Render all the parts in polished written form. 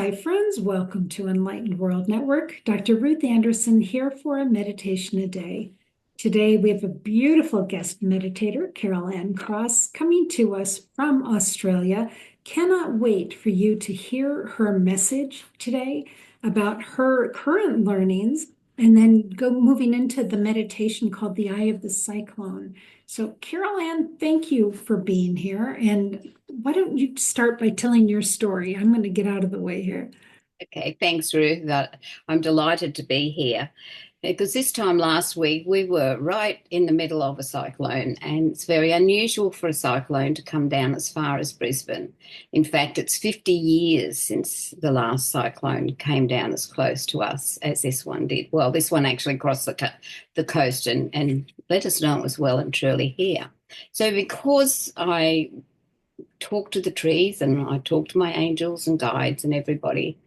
Hi, friends. Welcome to Enlightened World Network. Dr. Ruth Anderson here for a meditation a day. Today, we have a beautiful guest meditator, Carol Ann Cross, coming to us from Australia. Cannot wait for you to hear her message today about her current learnings and then moving into the meditation called the Eye of the Cyclone. So, Carol Ann, thank you for being here. And why don't you start by telling your story? I'm going to get out of the way here. Okay, thanks, Ruth. I'm delighted to be here because this time last week we were right in the middle of a cyclone, and it's very unusual for a cyclone to come down as far as Brisbane. In fact, it's 50 years since the last cyclone came down as close to us as this one did. Well, this one actually crossed the coast and let us know it was well and truly here. So because I talked to the trees and I talked to my angels and guides and everybody,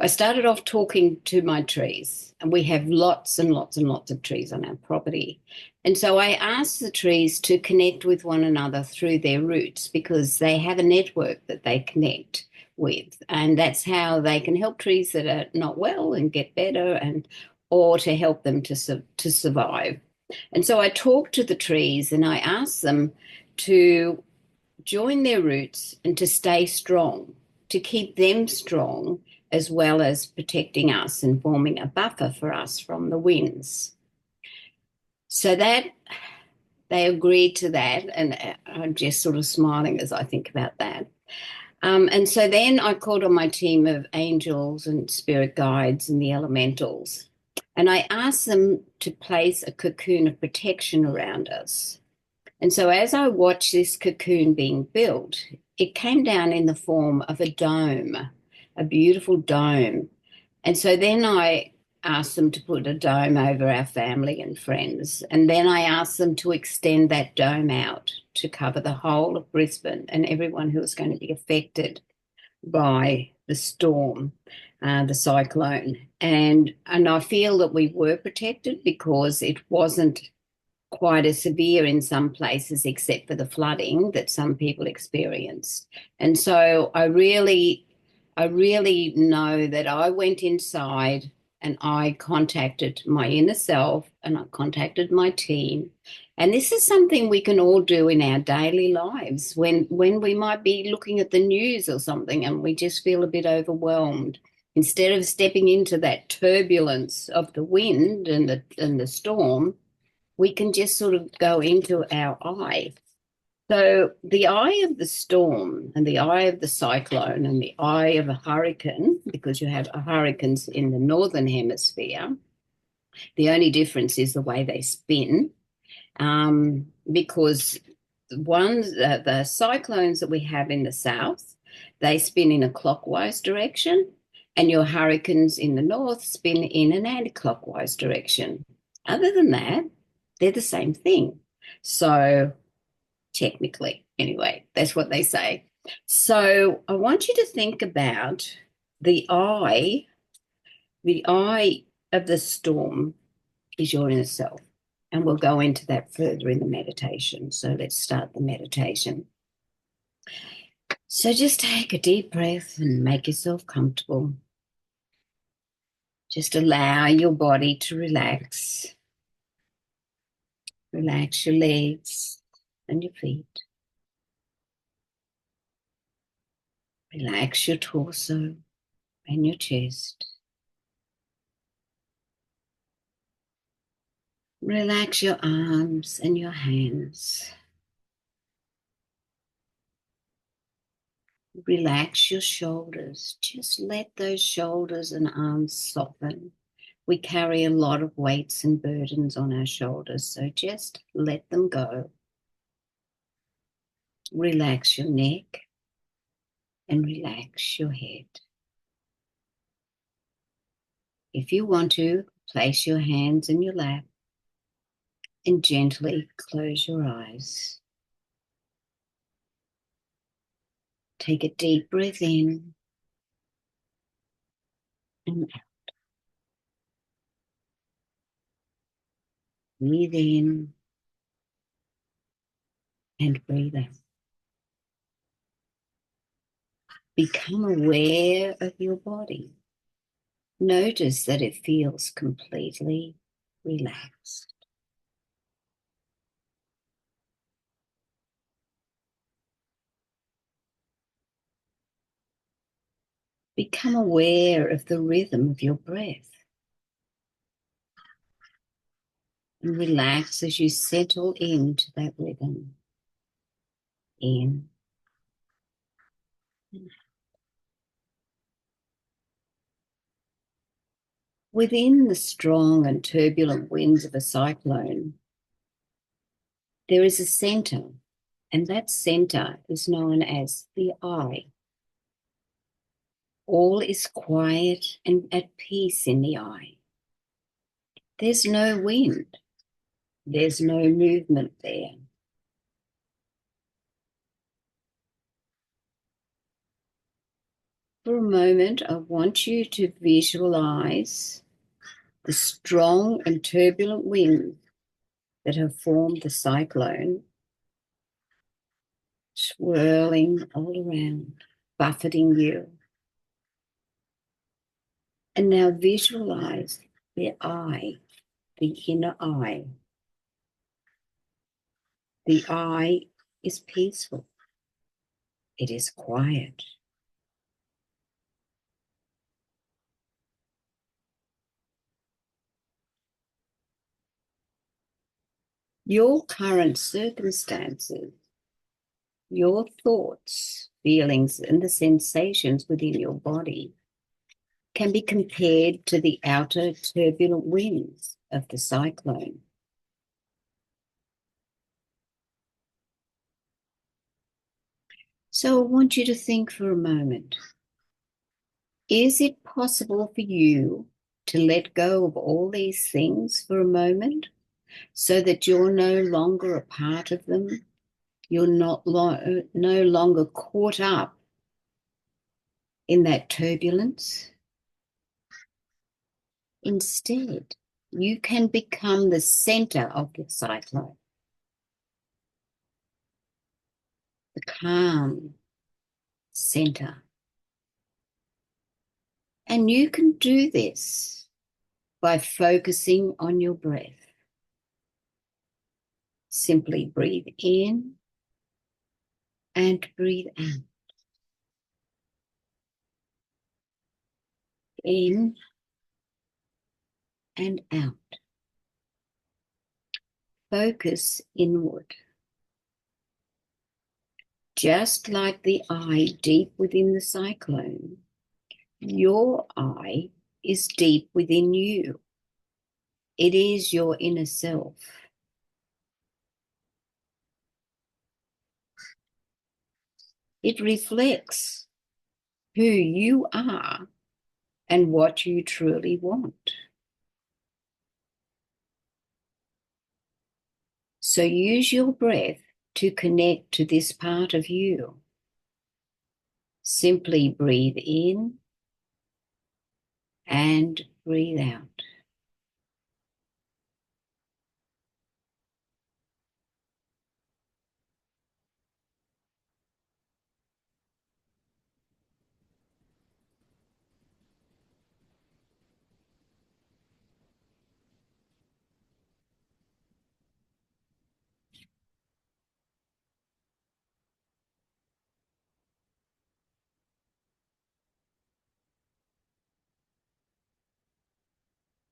I started off talking to my trees, and we have lots and lots and lots of trees on our property. And so I asked the trees to connect with one another through their roots because they have a network that they connect with. And that's how they can help trees that are not well and get better, and or to help them to survive. And so I talked to the trees and I asked them to join their roots and to stay strong, to keep them strong, as well as protecting us and forming a buffer for us from the winds. So that they agreed to that, and I'm just sort of smiling as I think about that. And so then I called on my team of angels and spirit guides and the elementals, and I asked them to place a cocoon of protection around us. And so as I watched this cocoon being built, it came down in the form of a dome, a beautiful dome. And so then I asked them to put a dome over our family and friends. And then I asked them to extend that dome out to cover the whole of Brisbane and everyone who was going to be affected by the storm, the cyclone. And I feel that we were protected because it wasn't quite as severe in some places, except for the flooding that some people experienced. And so I really know that I went inside and I contacted my inner self and I contacted my team. And this is something we can all do in our daily lives when we might be looking at the news or something and we just feel a bit overwhelmed. Instead of stepping into that turbulence of the wind and the storm, we can just sort of go into our eye. So the eye of the storm and the eye of the cyclone and the eye of a hurricane, because you have hurricanes in the northern hemisphere, the only difference is the way they spin, because the cyclones that we have in the south, they spin in a clockwise direction, and your hurricanes in the north spin in an anti-clockwise direction. Other than that, they're the same thing. So technically, anyway, that's what they say. So I want you to think about the eye of the storm is your inner self. And we'll go into that further in the meditation. So let's start the meditation. So just take a deep breath and make yourself comfortable. Just allow your body to relax. Relax your legs and your feet. Relax your torso and your chest. Relax your arms and your hands. Relax your shoulders. Just let those shoulders and arms soften. We carry a lot of weights and burdens on our shoulders, so just let them go. Relax your neck and relax your head. If you want to, place your hands in your lap and gently close your eyes. Take a deep breath in and out. Breathe in and breathe out. Become aware of your body. Notice that it feels completely relaxed. Become aware of the rhythm of your breath. And relax as you settle into that rhythm. In. Within the strong and turbulent winds of a cyclone, there is a center, and that center is known as the eye. All is quiet and at peace in the eye. There's no wind. There's no movement there. For a moment, I want you to visualize the strong and turbulent winds that have formed the cyclone, swirling all around, buffeting you. And now visualize the eye, the inner eye. The eye is peaceful. It is quiet. Your current circumstances, your thoughts, feelings, and the sensations within your body can be compared to the outer turbulent winds of the cyclone. So I want you to think for a moment. Is it possible for you to let go of all these things for a moment so that you're no longer a part of them? You're no longer caught up in that turbulence. Instead, you can become the center of the cyclone, the calm center. And you can do this by focusing on your breath. Simply breathe in and breathe out. In and out. Focus inward. Just like the eye deep within the cyclone, your eye is deep within you. It is your inner self. It reflects who you are and what you truly want. So use your breath to connect to this part of you. Simply breathe in and breathe out.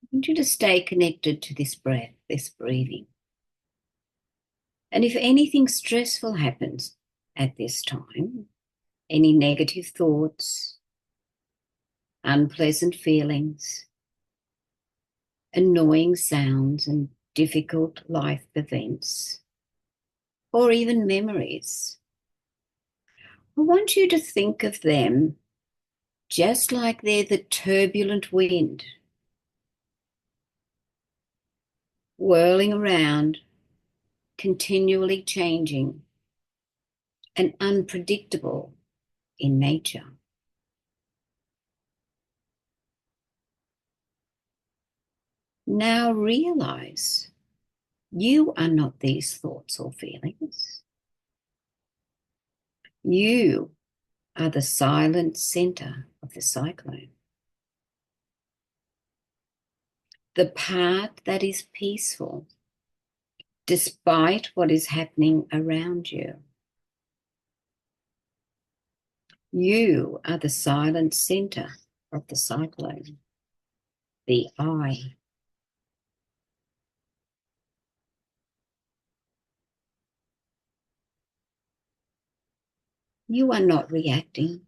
I want you to stay connected to this breath, this breathing. And if anything stressful happens at this time, any negative thoughts, unpleasant feelings, annoying sounds and difficult life events, or even memories, I want you to think of them just like they're the turbulent wind whirling around, continually changing and unpredictable in nature. Now realize you are not these thoughts or feelings. You are the silent center of the cyclone. The part that is peaceful, despite what is happening around you. You are the silent center of the cyclone, the I. You are not reacting.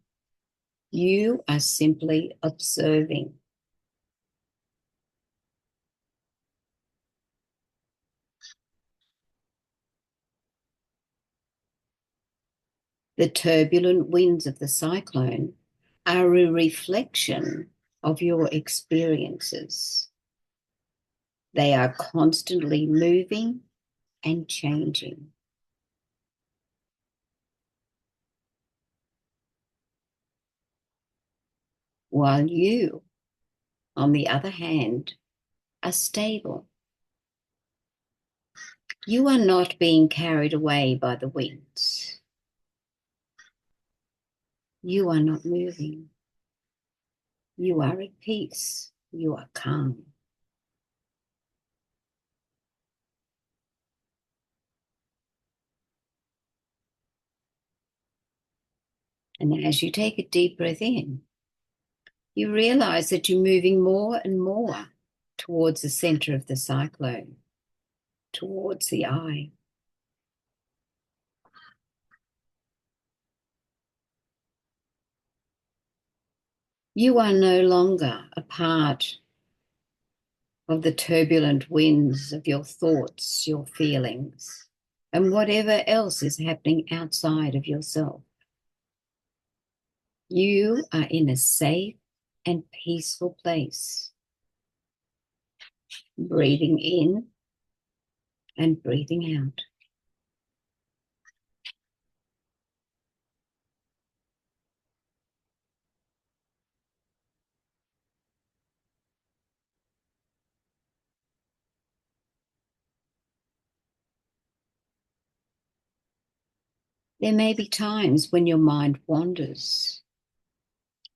You are simply observing. The turbulent winds of the cyclone are a reflection of your experiences. They are constantly moving and changing. While you, on the other hand, are stable. You are not being carried away by the winds. You are not moving. You are at peace. You are calm. And as you take a deep breath in, you realize that you're moving more and more towards the center of the cyclone, towards the I. You are no longer a part of the turbulent winds of your thoughts, your feelings, and whatever else is happening outside of yourself. You are in a safe and peaceful place, breathing in and breathing out. There may be times when your mind wanders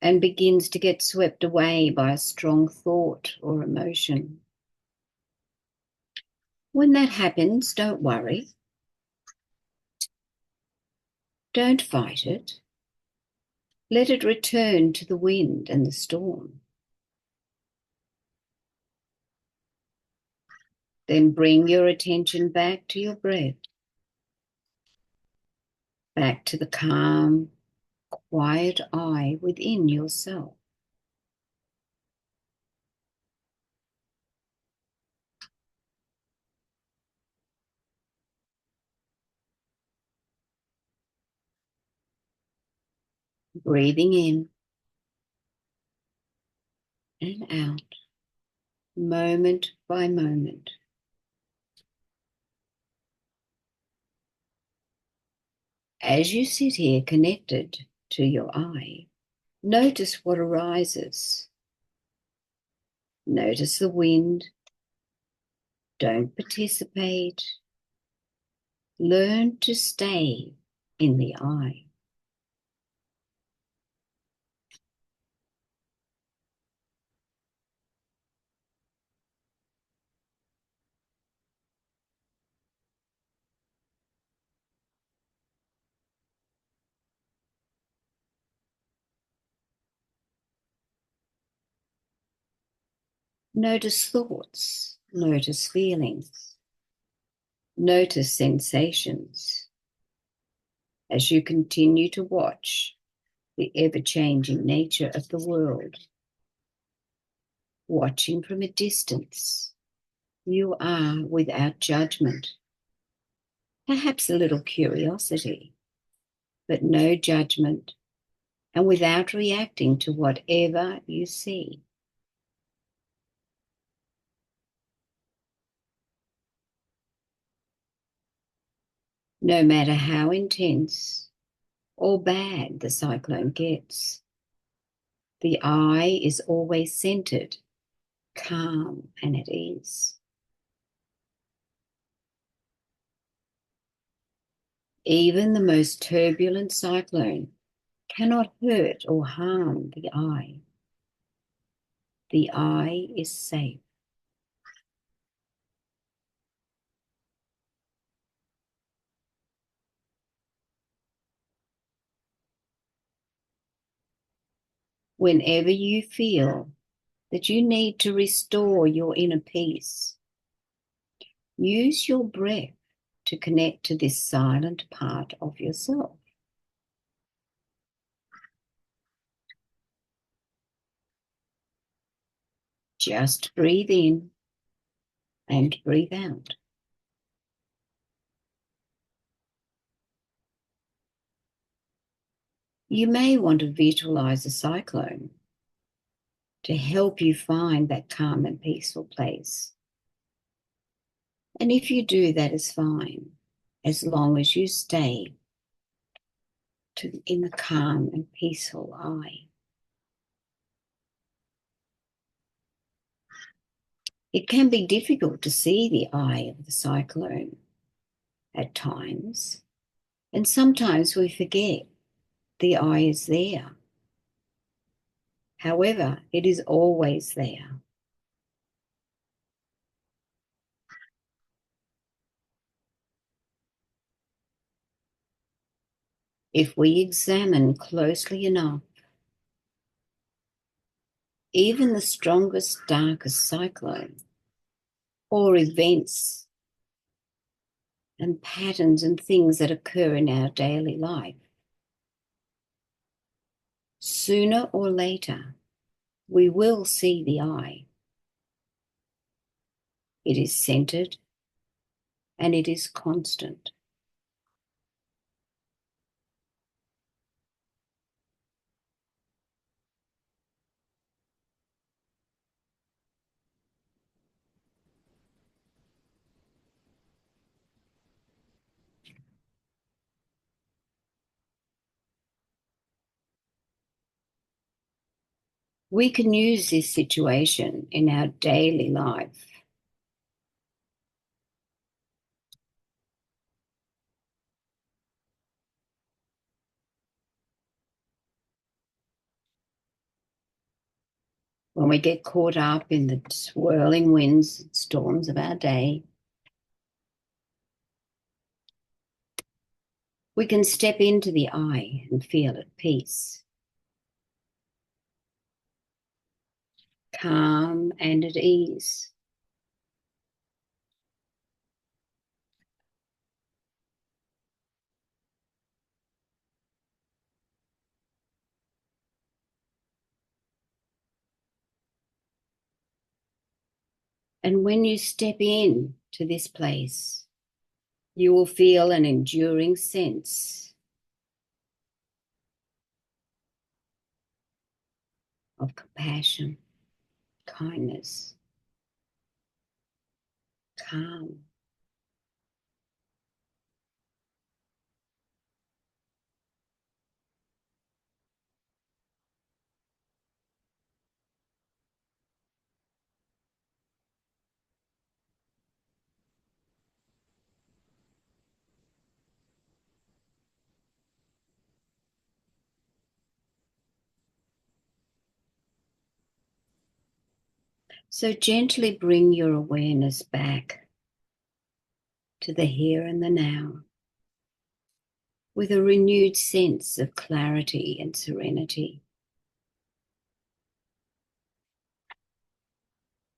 and begins to get swept away by a strong thought or emotion. When that happens, don't worry. Don't fight it. Let it return to the wind and the storm. Then bring your attention back to your breath, back to the calm, quiet I within yourself. Breathing in and out, moment by moment. As you sit here connected to your I, notice what arises. Notice the wind. Don't participate. Learn to stay in the I. Notice thoughts. Notice feelings. Notice sensations as you continue to watch the ever-changing nature of the world. Watching from a distance, you are without judgment, perhaps a little curiosity, but no judgment, and without reacting to whatever you see. No matter how intense or bad the cyclone gets, the I is always centered, calm, and at ease. Even the most turbulent cyclone cannot hurt or harm the eye. The eye is safe. Whenever you feel that you need to restore your inner peace, use your breath to connect to this silent part of yourself. Just breathe in and breathe out. You may want to visualize a cyclone to help you find that calm and peaceful place. And if you do, that is fine, as long as you stay in the calm and peaceful eye. It can be difficult to see the eye of the cyclone at times, and sometimes we forget the eye is there. However, it is always there. If we examine closely enough, even the strongest, darkest cyclone or events and patterns and things that occur in our daily life, sooner or later, we will see the eye. It is centered and it is constant. We can use this situation in our daily life. When we get caught up in the swirling winds and storms of our day, we can step into the eye and feel at peace, calm and at ease. And when you step in to this place, you will feel an enduring sense of compassion, kindness, calm. So gently bring your awareness back to the here and the now with a renewed sense of clarity and serenity.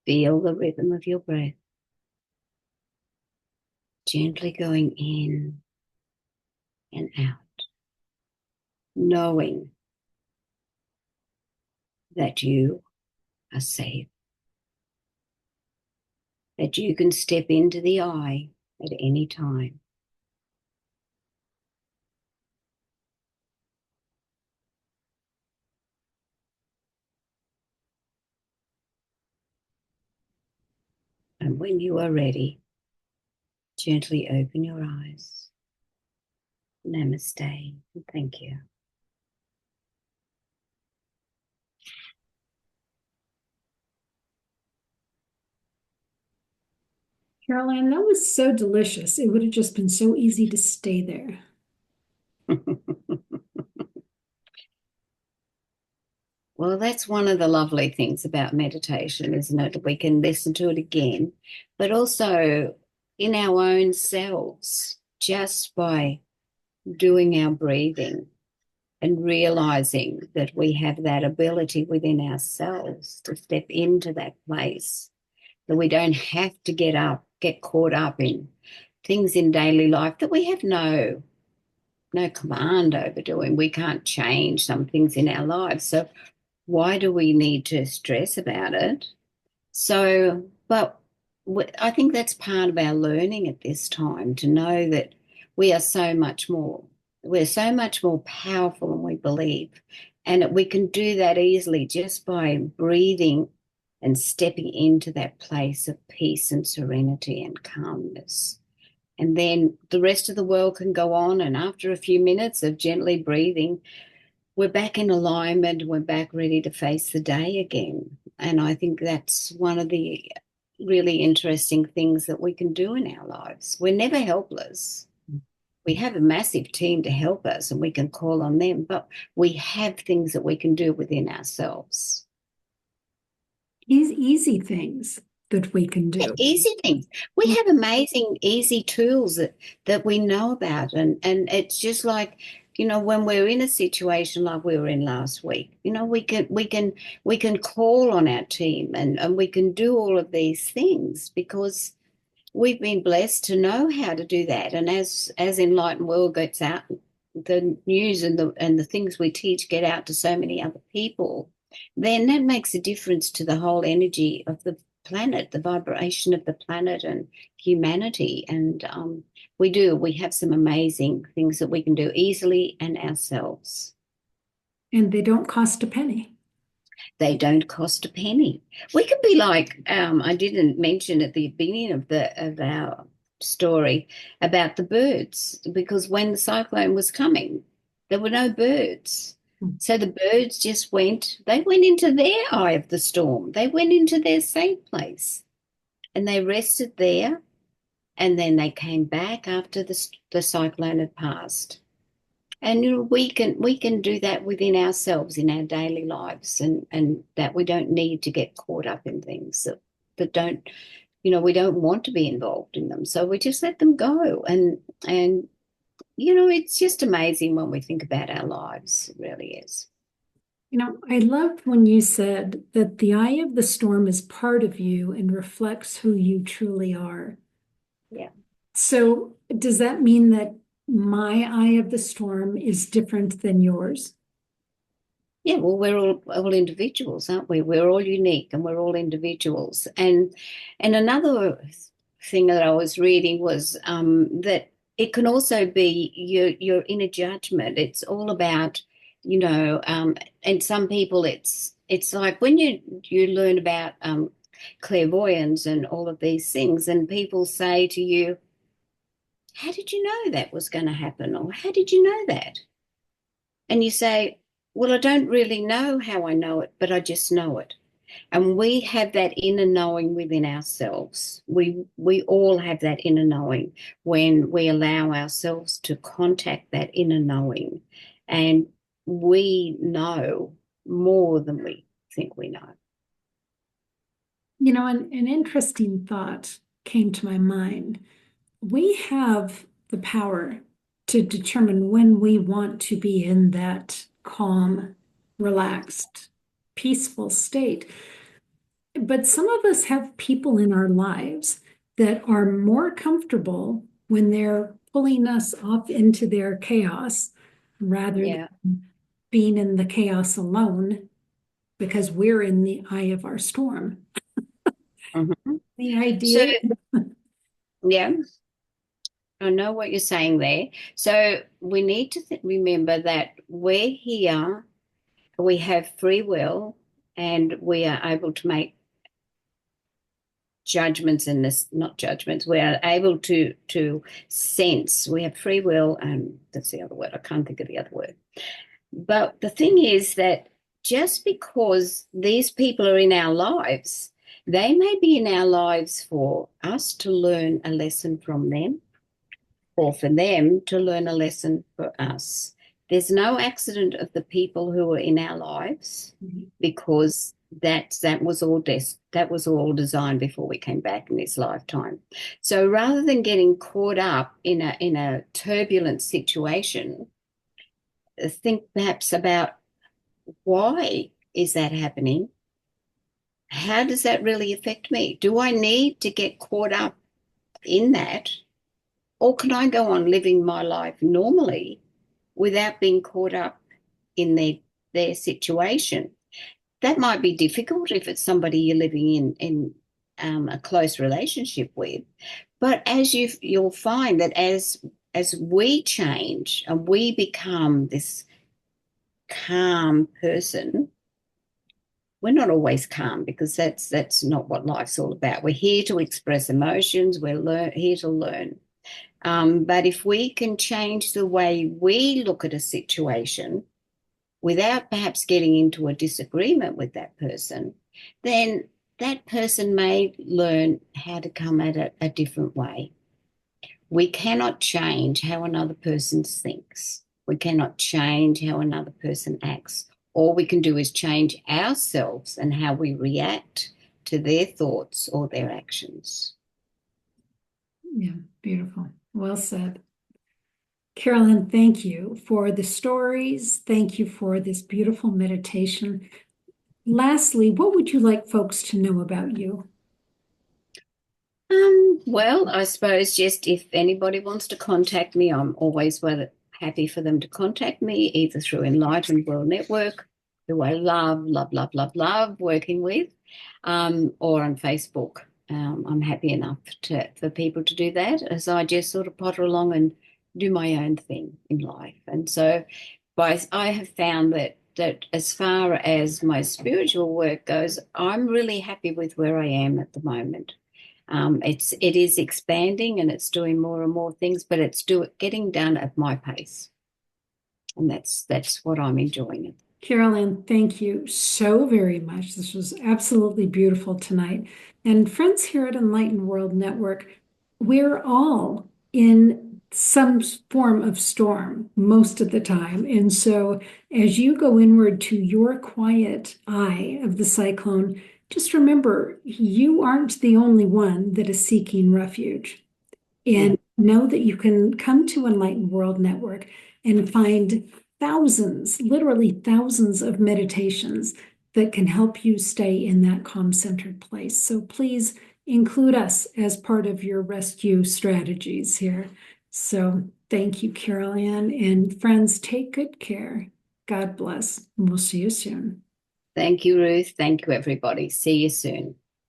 Feel the rhythm of your breath, gently going in and out, knowing that you are safe, that you can step into the eye at any time. And when you are ready, gently open your eyes. Namaste, and thank you. Caroline, that was so delicious. It would have just been so easy to stay there. Well, that's one of the lovely things about meditation, isn't it? We can listen to it again, but also in our own selves, just by doing our breathing and realizing that we have that ability within ourselves to step into that place, that we don't have to get caught up in things in daily life that we have no command over doing. We can't change some things in our lives. So why do we need to stress about it? So, but I think that's part of our learning at this time, to know that we are so much more. We're so much more powerful than we believe. And that we can do that easily just by breathing and stepping into that place of peace and serenity and calmness. And then the rest of the world can go on. And after a few minutes of gently breathing, we're back in alignment. We're back ready to face the day again. And I think that's one of the really interesting things that we can do in our lives. We're never helpless. We have a massive team to help us and we can call on them, but we have things that we can do within ourselves. Easy things that we can do. Easy things. We have amazing, easy tools that we know about. And it's just like, when we're in a situation like we were in last week, we can call on our team and we can do all of these things because we've been blessed to know how to do that. And as Enlightened World gets out, the news and the things we teach get out to so many other people, then that makes a difference to the whole energy of the planet, the vibration of the planet and humanity. And we have some amazing things that we can do easily and ourselves. And they don't cost a penny. They don't cost a penny. We could be like, I didn't mention at the beginning of our story about the birds, because when the cyclone was coming, there were no birds. So the birds they went into their eye of the storm. They went into their safe place and they rested there. And then they came back after the cyclone had passed. And we can do that within ourselves in our daily lives, and that we don't need to get caught up in things that don't, we don't want to be involved in them. So we just let them go. And it's just amazing when we think about our lives. It really is. I loved when you said that the eye of the storm is part of you and reflects who you truly are. Yeah. So does that mean that my eye of the storm is different than yours? Yeah, well, we're all individuals, aren't we? We're all unique and we're all individuals. And another thing that I was reading was that it can also be your inner judgment. It's all about, and some people it's like when you learn about clairvoyance and all of these things, and people say to you, "How did you know that was going to happen?" Or "How did you know that?" And you say, "Well, I don't really know how I know it, but I just know it." And we have that inner knowing within ourselves. We all have that inner knowing when we allow ourselves to contact that inner knowing. And we know more than we think we know. An interesting thought came to my mind. We have the power to determine when we want to be in that calm, relaxed, peaceful state. But some of us have people in our lives that are more comfortable when they're pulling us off into their chaos rather Yeah. than being in the chaos alone because we're in the eye of our storm. Mm-hmm. The So, idea. yeah, I know what you're saying there. So we need to remember that we're here, we have free will, and we are able to make judgments in this, not judgments, we are able to sense. We have free will, and that's the other word. I can't think of the other word. But the thing is that just because these people are in our lives, they may be in our lives for us to learn a lesson from them, or for them to learn a lesson for us. There's no accident of the people who are in our lives, because that was all designed before we came back in this lifetime. So rather than getting caught up in a turbulent situation, think perhaps about, why is that happening? How does that really affect me? Do I need to get caught up in that? Or can I go on living my life normally without being caught up in their situation? That might be difficult if it's somebody you're living in a close relationship with. But as you'll find that as we change and we become this calm person, we're not always calm, because that's not what life's all about. We're here to express emotions. We're here to learn. But if we can change the way we look at a situation without perhaps getting into a disagreement with that person, then that person may learn how to come at it a different way. We cannot change how another person thinks. We cannot change how another person acts. All we can do is change ourselves and how we react to their thoughts or their actions. Yeah, beautiful. Well said. Carolyn, thank you for the stories. Thank you for this beautiful meditation. Lastly, what would you like folks to know about you? Well, I suppose just if anybody wants to contact me, I'm always happy for them to contact me, either through Enlightened World Network, who I love, love, love, love, love working with, or on Facebook. I'm happy enough for people to do that, as I just sort of potter along and do my own thing in life. And so I have found that as far as my spiritual work goes, I'm really happy with where I am at the moment. It is expanding and it's doing more and more things, but it's getting done at my pace, and that's what I'm enjoying. Carolyn, thank you so very much. This was absolutely beautiful tonight. And friends here at Enlightened World Network, we're all in some form of storm most of the time. And so as you go inward to your quiet eye of the cyclone, just remember, you aren't the only one that is seeking refuge. And know that you can come to Enlightened World Network and find thousands, literally thousands of meditations that can help you stay in that calm centered place. So please include us as part of your rescue strategies here. So thank you, Carol Ann, and friends, take good care. God bless, and we'll see you soon. Thank you, Ruth. Thank you, everybody. See you soon.